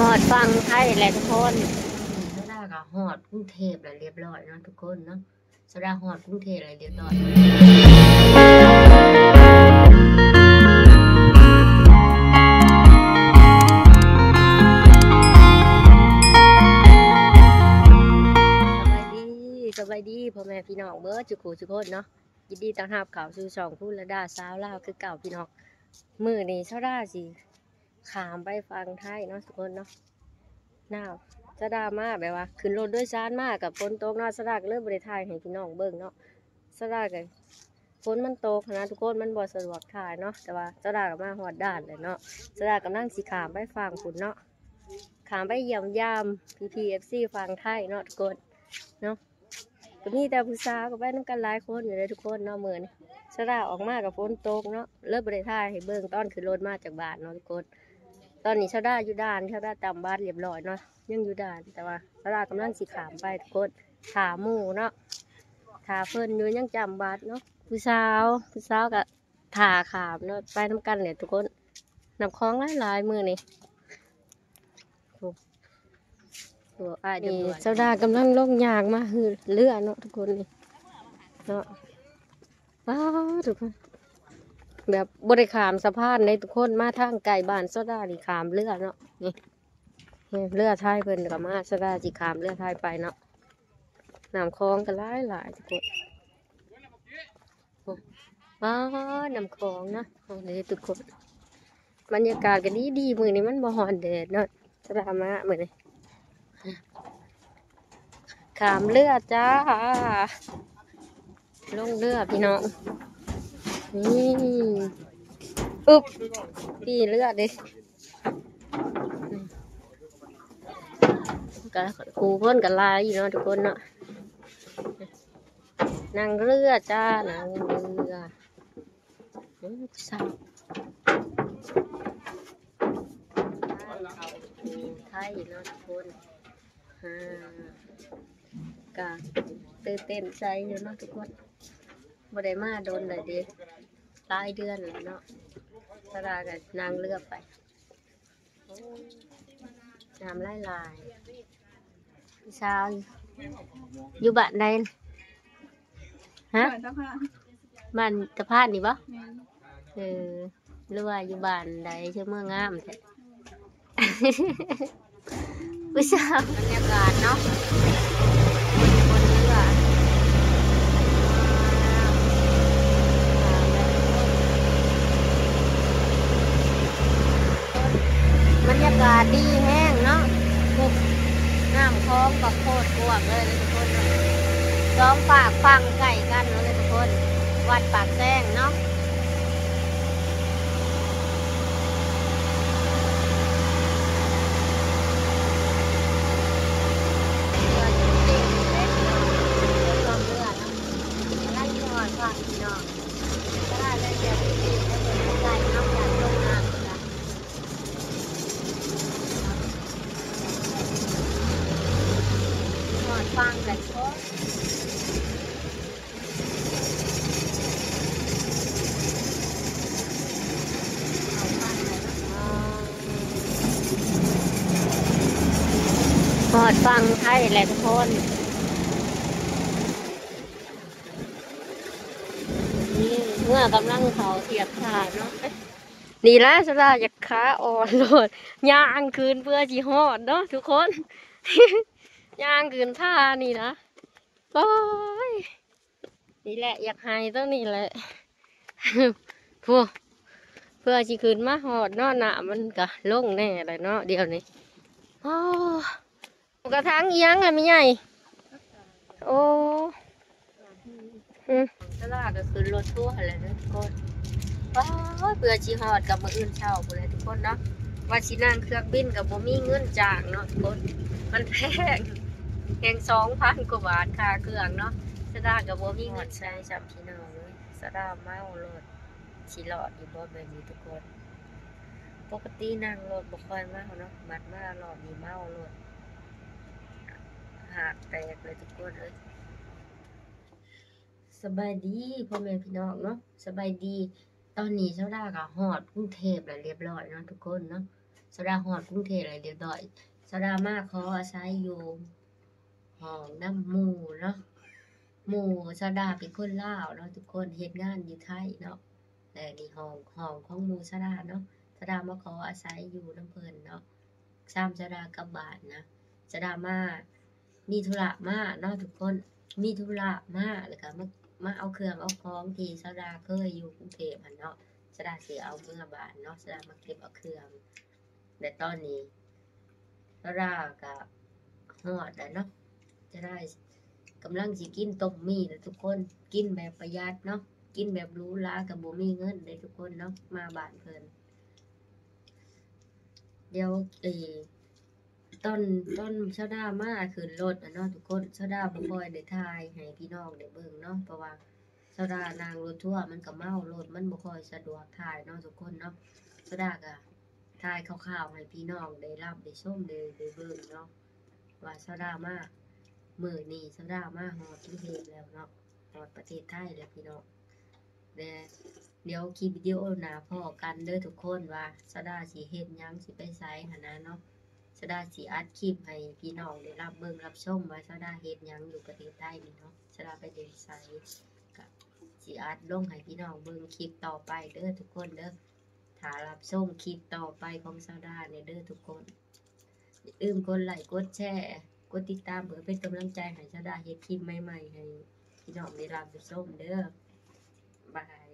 อดฟังไทยแหละทุกคนสดาก็ฮอดกรุงเทพแล้วเรียบร้อยเนาะทุกคนเนาะสดาฮอดกรุงเทพแล้วเรียบร้อยสบายดีพ่อแม่พี่น้องเบิร์ดจุกูจุกคนเนาะยินดีต้อนรับเข้าสู่ช่องพูดระดาสาวลาวคือเก่าพี่น้องมื้อนี้สดาสิขามไปฟังไทยเนาะทุกคนเนาะน้าวสดามาแบบว่าขึ้นรถด้วยซานมากับฝนตกเนาะสดาก็เริ่มบริถ่ายให้พี่น้องเบิ่งเนาะสดาก็ฝนมันตกนะทุกคนมันบ่สะดวกถ่ายเนาะแต่ว่าสดาก็มาฮอดด่านเลยเนาะสดากำลังสิขามไปฟังคุณเนาะขามไปเยี่ยมยามPPFC ฟังไทยเนาะทุกคนเนาะก็มีแต่ผู้สาวกับไปน้ำกันหลายคนอยู่เลยทุกคนเนาะเหมือนสดาออกมากับฝนตกเนาะเริ่มบริถ่ายให้เบิ่งตอนขึ้นรถมาจากบ้านเนาะทุกคนตอนนี้สดาอยู่ด่านสดาตามบ้านเรียบร้อยเนาะยังอยู่ด่านแต่ว่าสดากำลังสิขามไปทุกคนถาหมู่เนาะถาเพิ่นอยู่ยังจำบ้านเนาะผู้สาวกับถาขามเนาะไปน้ำกันเลยทุกคนนำคล้องหลายมือนี่ตัวอ้ายนี่เจ้าดากำลังลงยางมาหือเรือเนาะทุกคนนี่เนาะว้าวทุกคนแบบบริขามสะพานในทุกคนมาทางไกลบ้านเจ้าดานี่ขามเรือเนาะนี่เรือท้ายเพิ่นกับมาเจ้าดาจีขามเรือท้ายไปเนาะน้ำคลองกันหลายทุกคนว้าวน้ำคลองนะนี่ทุกคนบรรยากาศก็ดีมือนี้มันบ่ฮ้อนแดดเนาะเจ้าดามาเหมือนขามเรือจ้าลงเรือพี่น้องนี่อึบพี่เรือดิกันครูคนกันลายอยู่เนาะทุกคนเนาะนั่งเรือจ้านั่งเรือสาวไทยเนาะทุกคนกะตื่นเต้นใจอยู่เนาะทุกคนบ่ได้มาโดนเลยดิหลายเดือนแล้วเนาะสลากันนั่งเรือไปน้ำลายพี่สาวอยู่บ้านใดฮะบ้านตะพานนี่บ่หรือว่าอยู่บ้านใดเชื่อเมืองงามแท้พี่สาวบรรยากาศเนาะบนเรือบรรยากาศดีแห้งเนาะน้ำคลองกับโคตรกว้างเลยทุกคนสองฝากฟังไก่กันเลยทุกคนวัดปากแซงเนาะฟังกันก็พอดฟังไทยแหละทุกคนนี่เมื่อกำลังเขาเทียบขาดเนาะนี่ละสลาอยากขาอ่อนโลดย่างคืนเพื่อจีฮอดเนาะทุกคนย่างคืนท่านี่นะโอ้ยนี่แหละอยากให้ต้องนี่แหละพวกเพื่อจีคืนมาหอดเนาะหนามันกะลงแน่เลยเนาะเดี๋ยวนี้โอ้กระทั่งยังไงไม่ใหญ่โอ้ตลาดก็คือรถทั่วอะไรทุกคนเพื่อจีหอดกับมืออื่นเช่าหมดเลยทุกคนเนาะว่าชินั่งเครื่องบินกับบ่มีเงินจ้างเนาะทุกคนมันแพง2,000 กว่าบาทค่าเครื่องเนาะสดากับบ่มีเงินใช้จับพี่น้องเลยสดาเมารถชิหลอดอยู่บ่แบบนี้ทุกคนปกตินั่งรถบ่ค่อยเมาเนาะบัดมาหลอดนี่เมารถหักแตกเลยทุกคนเลยสบายดีพ่อแม่พี่น้องเนาะสบายดีตอนนี้เจ้าดาก็ฮอดกรุงเทพแล้วเรียบร้อยเนาะทุกคนเนาะ สดาฮอดกรุงเทพแล้วเรียบร้อยสดามาขออาศัยอยู่ห้องนำหมู่เนาะหมู่สดาเป็นคนลาวเนาะทุกคนเฮ็ดงานอยู่ไทยเนาะแต่นี่ห้องของหมู่สดาเนาะสดามาขออาศัยอยู่นำเพิ่นเนาะซ้ำสดากลับบ้านนะสดามามีธุระมาเนาะทุกคนมีธุระมาแล้วก็มาเอาเครื่องเอาของที่สดาเคยอยู่กรุงเทพหั่นเนาะสดาสิเอาเมื่อบ้านเนาะสดามาเก็บเอาเครื่องแต่ตอนนี้สดาก็ฮอดแล้วเนาะจะได้กำลังสิกินต้มมี่แล้วทุกคนกินแบบประหยัดเนาะกินแบบหรูหราก็บ่มีเงินเด้ทุกคนเนาะมาบ้านเพิ่นเดี๋ยวตอนชาวดามาขึ้นรถอะเนาะทุกคนชาวดาบ่ค่อยได้ถ่ายให้พี่น้องได้เบิ่งเนาะเพราะว่าชาวดานั่งรถทัวร์มันก็เมารถมันบ่ค่อยสะดวกถ่ายเนาะทุกคนเนาะชาวดาก็ถ่ายคร่าวๆให้พี่น้องได้รับได้ชมได้เบิ่งเนาะว่าชาวดามามื้อนี้ชาวดามาฮอดกรุงเทพแล้วเนาะฮอดประเทศไทยแล้วพี่น้องและเดี๋ยวคลิปวิดีโอหน้าพ้อกันเด้อทุกคนว่าชาวดาสิเฮ็ดหยังสิไปไสหันนะเนาะ สดาสิอัดคลิปให้พี่น้องได้รับเบิ่งรับชมว่าสดาเฮ็ดหยังอยู่ประเทศไทยนี่เนาะสดาไปเดินไสก็สิอัดลงให้พี่น้องเบิ่งคลิปต่อไปเด้อทุกคนเด้อถ้ารับชมคลิปต่อไปของสดาเนี่ยเด้อทุกคนอย่าลืมกดไลค์กดแชร์กดติดตามเพื่อเป็นกำลังใจให้สดาเฮ็ดคลิปใหม่ๆให้พี่น้องได้รับชมเด้อบาย